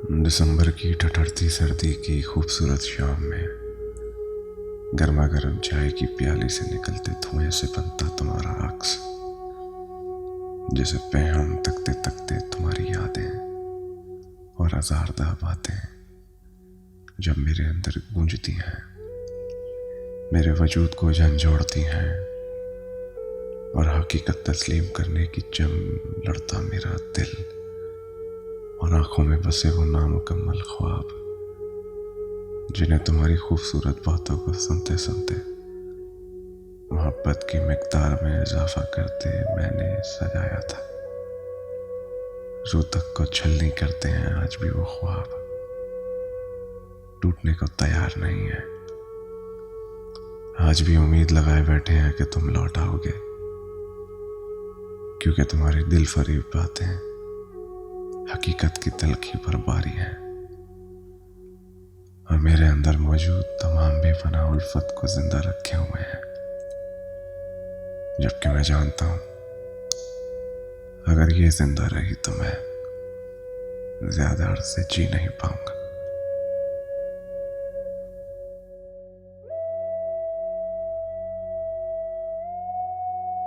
दिसंबर की ठठरती सर्दी की खूबसूरत शाम में गर्मा गर्म चाय की प्याली से निकलते धुएं से बनता तुम्हारा अक्स, जिसे पे हम तकते तकते तुम्हारी यादें और हजारदा बातें जब मेरे अंदर गूंजती हैं, मेरे वजूद को झंझोड़ती हैं और हकीकत तस्लीम करने की जंग लड़ता मेरा दिल और आंखों में बसे वो नामुकम्मल ख्वाब, जिन्हें तुम्हारी खूबसूरत बातों को सुनते सुनते मोहब्बत की मिकदार में इजाफा करते मैंने सजाया था। रूह तक को छलनी करते हैं आज भी वो ख्वाब, टूटने को तैयार नहीं है। आज भी उम्मीद लगाए बैठे हैं कि तुम लौट आओगे, क्योंकि तुम्हारी दिल फरीब बातें हकीकत की तलखी पर बारी है और मेरे अंदर मौजूद तमाम बेपनाह उल्फत को जिंदा रखे हुए हैं। जबकि मैं जानता हूं अगर ये जिंदा रही तो मैं ज्यादा अरसे जी नहीं पाऊंगा।